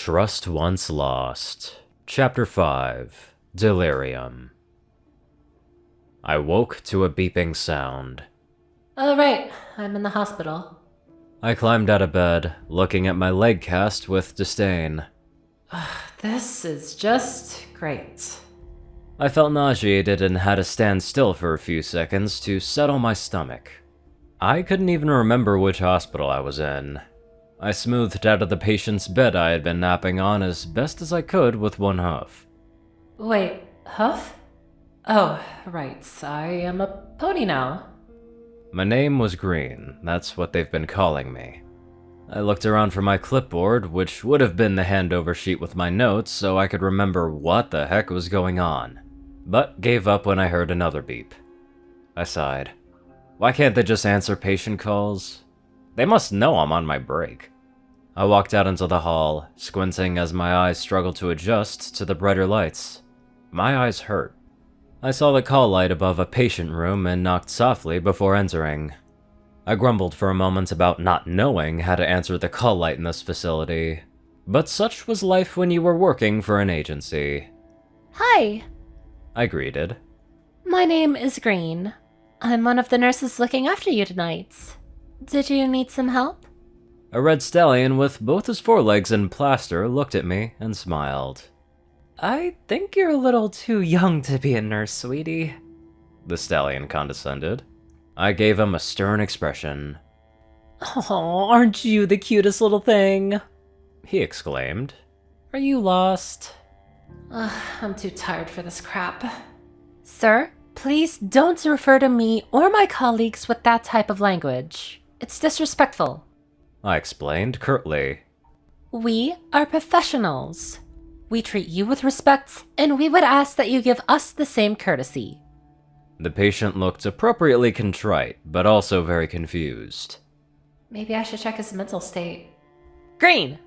Trust Once Lost. Chapter 5. Delirium. I woke to a beeping sound. Oh, right. I'm in the hospital. I climbed out of bed, looking at my leg cast with disdain. This is just great. I felt nauseated and had to stand still for a few seconds to settle my stomach. I couldn't even remember which hospital I was in. I smoothed out of the patient's bed I had been napping on as best as I could with one hoof. Wait, Huff? Oh, right. I am a pony now. My name was Green, that's what they've been calling me. I looked around for my clipboard, which would have been the handover sheet with my notes so I could remember what the heck was going on, but gave up when I heard another beep. I sighed. Why can't they just answer patient calls? They must know I'm on my break. I walked out into the hall, squinting as my eyes struggled to adjust to the brighter lights. My eyes hurt. I saw the call light above a patient room and knocked softly before entering. I grumbled for a moment about not knowing how to answer the call light in this facility, but such was life when you were working for an agency. Hi, I greeted. my name is Green. I'm one of the nurses looking after you tonight. Did you need some help? A red stallion with both his forelegs in plaster looked at me and smiled. I think you're a little too young to be a nurse, sweetie. The stallion condescended. I gave him a stern expression. Oh, aren't you the cutest little thing? He exclaimed. Are you lost? I'm too tired for this crap. Sir, please don't refer to me or my colleagues with that type of language. It's disrespectful. I explained curtly. We are professionals. We treat you with respect, and we would ask that you give us the same courtesy. The patient looked appropriately contrite, but also very confused. Maybe I should check his mental state. Green,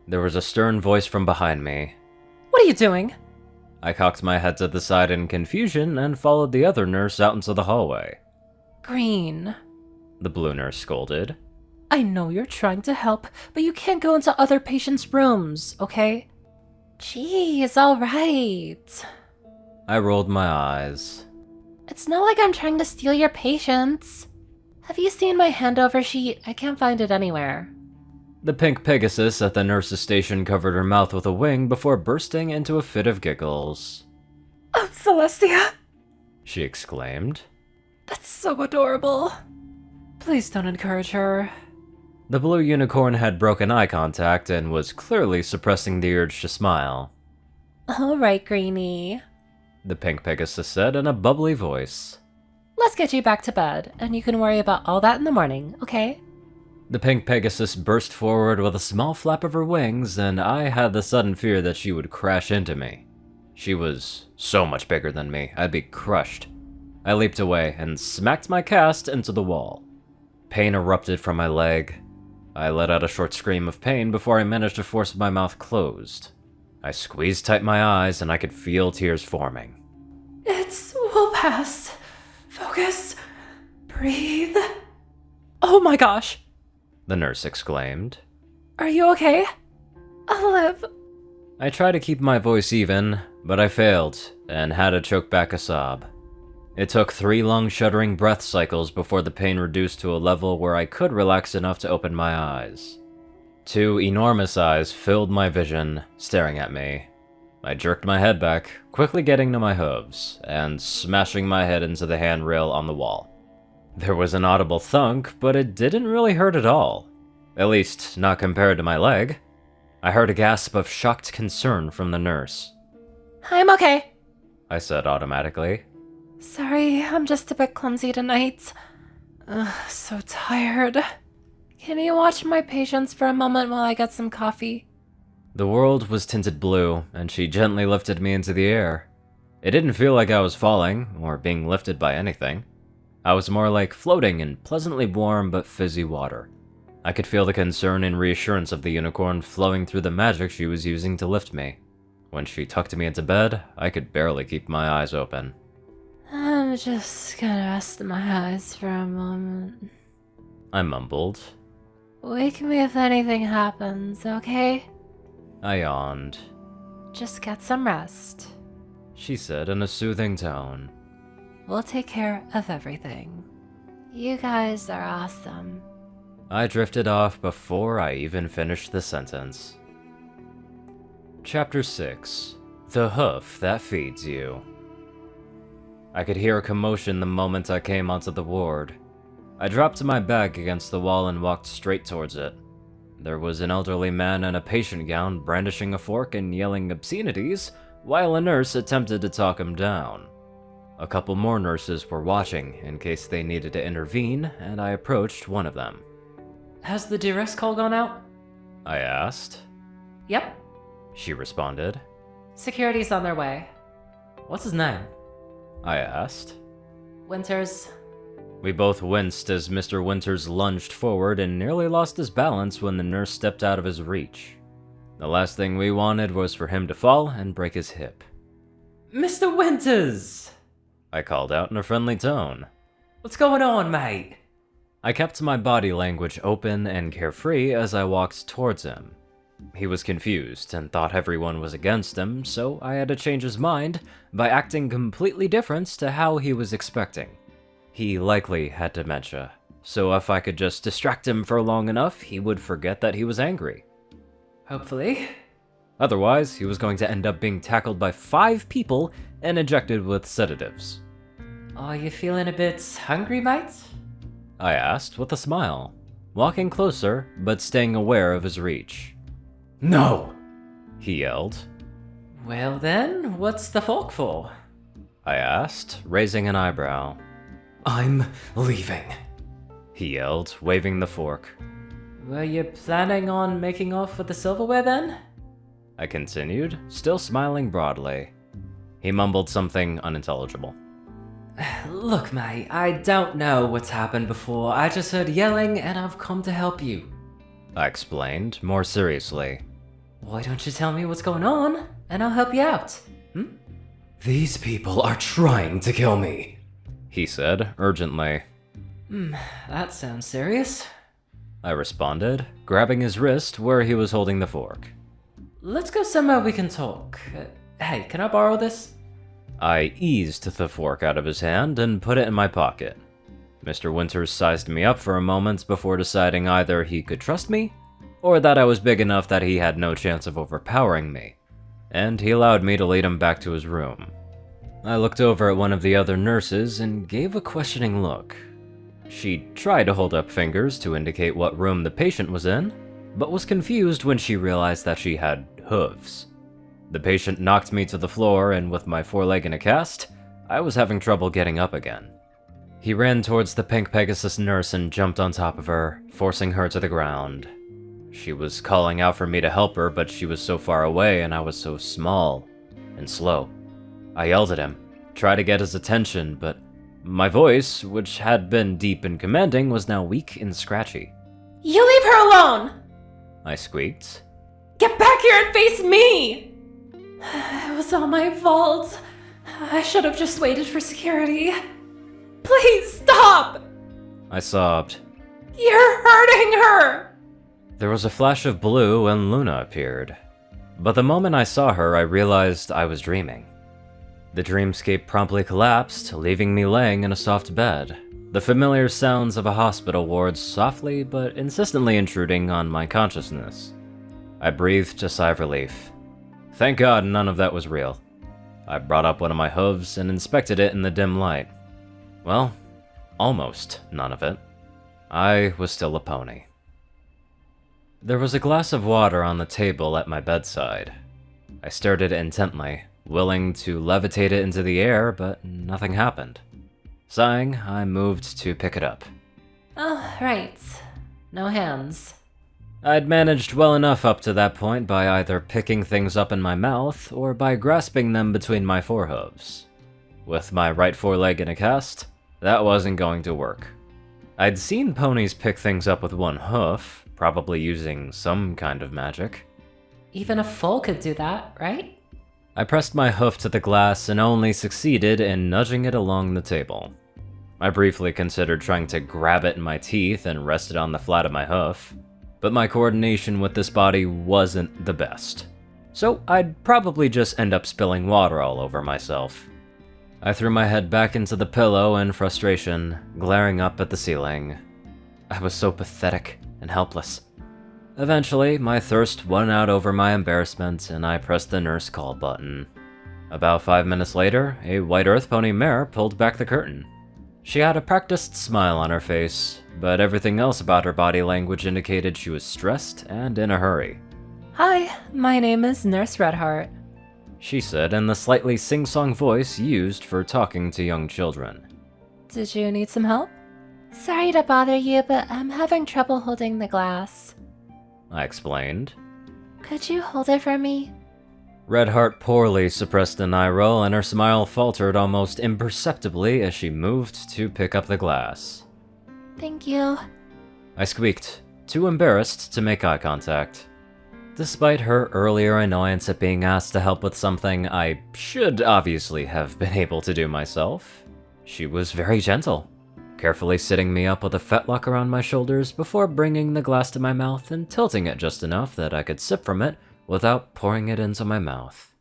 There was a stern voice from behind me. What are you doing? I cocked my head to the side in confusion and followed the other nurse out into the hallway. Green, The blue nurse scolded. I know you're trying to help, but you can't go into other patients' rooms, okay? Geez, all right. I rolled my eyes. It's not like I'm trying to steal your patients. Have you seen my handover sheet? I can't find it anywhere. The pink Pegasus at the nurse's station covered her mouth with a wing before bursting into a fit of giggles. Oh, Celestia! She exclaimed. That's so adorable. Please don't encourage her. The blue unicorn had broken eye contact and was clearly suppressing the urge to smile. All right, Greenie. The pink Pegasus said in a bubbly voice. Let's get you back to bed, and you can worry about all that in the morning, okay? The pink Pegasus burst forward with a small flap of her wings, and I had the sudden fear that she would crash into me. She was so much bigger than me, I'd be crushed. I leaped away and smacked my cast into the wall. Pain erupted from my leg. I let out a short scream of pain before I managed to force my mouth closed. I squeezed tight my eyes and I could feel tears forming. We'll pass. Focus. Breathe. Oh my gosh. The nurse exclaimed. Are you okay? I'll live. I tried to keep my voice even, but I failed and had to choke back a sob. It took 3 long shuddering breath cycles before the pain reduced to a level where I could relax enough to open my eyes. 2 enormous eyes filled my vision, staring at me. I jerked my head back, quickly getting to my hooves, and smashing my head into the handrail on the wall. There was an audible thunk, but it didn't really hurt at all. At least, not compared to my leg. I heard a gasp of shocked concern from the nurse. I'm okay. I said automatically. Sorry, I'm just a bit clumsy tonight. So tired. Can you watch my patients for a moment while I get some coffee? The world was tinted blue, and she gently lifted me into the air. It didn't feel like I was falling, or being lifted by anything. I was more like floating in pleasantly warm but fizzy water. I could feel the concern and reassurance of the unicorn flowing through the magic she was using to lift me. When she tucked me into bed, I could barely keep my eyes open. I'm just gonna rest my eyes for a moment. I mumbled. Wake me if anything happens, okay? I yawned. Just get some rest. She said in a soothing tone. We'll take care of everything. You guys are awesome. I drifted off before I even finished the sentence. Chapter 6. The Hoof That Feeds You. I could hear a commotion the moment I came onto the ward. I dropped my bag against the wall and walked straight towards it. There was an elderly man in a patient gown brandishing a fork and yelling obscenities, while a nurse attempted to talk him down. A couple more nurses were watching in case they needed to intervene, and I approached one of them. Has the duress call gone out? I asked. Yep. She responded. Security's on their way. What's his name? I asked. Winters. We both winced as Mr. Winters lunged forward and nearly lost his balance when the nurse stepped out of his reach. The last thing we wanted was for him to fall and break his hip. Mr. Winters! I called out in a friendly tone. What's going on, mate? I kept my body language open and carefree as I walked towards him. He was confused and thought everyone was against him, so I had to change his mind by acting completely different to how he was expecting. He likely had dementia, so if I could just distract him for long enough, he would forget that he was angry. Hopefully. Otherwise, he was going to end up being tackled by 5 people and injected with sedatives. Are you feeling a bit hungry, mate? I asked with a smile, walking closer but staying aware of his reach. No! He yelled. Well then, what's the fork for? I asked, raising an eyebrow. I'm leaving, He yelled, waving the fork. Were you planning on making off with the silverware then? I continued, still smiling broadly. He mumbled something unintelligible. Look, mate, I don't know what's happened before. I just heard yelling and I've come to help you. I explained, more seriously. Why don't you tell me what's going on, and I'll help you out? These people are trying to kill me, He said, urgently. That sounds serious. I responded, grabbing his wrist where he was holding the fork. Let's go somewhere we can talk. Hey, can I borrow this? I eased the fork out of his hand and put it in my pocket. Mr. Winters sized me up for a moment before deciding either he could trust me, or that I was big enough that he had no chance of overpowering me, and he allowed me to lead him back to his room. I looked over at one of the other nurses and gave a questioning look. She tried to hold up fingers to indicate what room the patient was in, but was confused when she realized that she had hooves. The patient knocked me to the floor, and with my foreleg in a cast, I was having trouble getting up again. He ran towards the pink Pegasus nurse and jumped on top of her, forcing her to the ground. She was calling out for me to help her, but she was so far away and I was so small and slow. I yelled at him, tried to get his attention, but my voice, which had been deep and commanding, was now weak and scratchy. You leave her alone! I squeaked. Get back here and face me! It was all my fault. I should have just waited for security. Please stop! I sobbed. You're hurting her! There was a flash of blue and Luna appeared. But the moment I saw her, I realized I was dreaming. The dreamscape promptly collapsed, leaving me laying in a soft bed, the familiar sounds of a hospital ward softly but insistently intruding on my consciousness. I breathed a sigh of relief. Thank God none of that was real. I brought up one of my hooves and inspected it in the dim light. Well, almost none of it. I was still a pony. There was a glass of water on the table at my bedside. I stared at it intently, willing to levitate it into the air, but nothing happened. Sighing, I moved to pick it up. Oh, right. No hands. I'd managed well enough up to that point by either picking things up in my mouth or by grasping them between my forehooves. With my right foreleg in a cast, that wasn't going to work. I'd seen ponies pick things up with one hoof, probably using some kind of magic. Even a foal could do that, right? I pressed my hoof to the glass and only succeeded in nudging it along the table. I briefly considered trying to grab it in my teeth and rest it on the flat of my hoof, but my coordination with this body wasn't the best. so I'd probably just end up spilling water all over myself. I threw my head back into the pillow in frustration, glaring up at the ceiling. I was so pathetic and helpless. Eventually, my thirst won out over my embarrassment, and I pressed the nurse call button. About 5 minutes later, a white earth pony mare pulled back the curtain. She had a practiced smile on her face, but everything else about her body language indicated she was stressed and in a hurry. Hi, my name is Nurse Redheart. She said in the slightly sing-song voice used for talking to young children. Did you need some help? Sorry to bother you, but I'm having trouble holding the glass. I explained. Could you hold it for me? Redheart poorly suppressed an eye roll, and her smile faltered almost imperceptibly as she moved to pick up the glass. Thank you. I squeaked, too embarrassed to make eye contact. Despite her earlier annoyance at being asked to help with something I should obviously have been able to do myself, she was very gentle, carefully sitting me up with a fetlock around my shoulders before bringing the glass to my mouth and tilting it just enough that I could sip from it without pouring it into my mouth.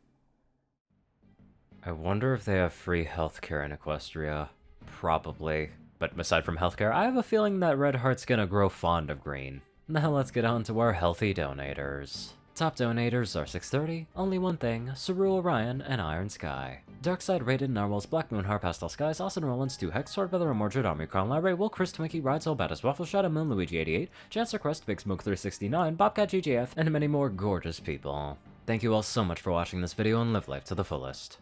I wonder if they have free healthcare in Equestria. Probably. But aside from healthcare, I have a feeling that Redheart's gonna grow fond of green. Now let's get on to our healthy donators. Top donators are 630, Only One Thing, Ceru, Orion, and IronSky. Darkside, Rayden, Narwhals, Blackmoonheart, Pastel Skies, Austin Roland, Stu Hex, Swordbrother, Mordred, Army Crown Library, Will, Chris, Twinkie, Ridesoul, Battis, Waffle Shot, Moon, Luigi 88, Jancer Crest, Big Smoke 369, Bobcat GGF, and many more gorgeous people. Thank you all so much for watching this video and live life to the fullest.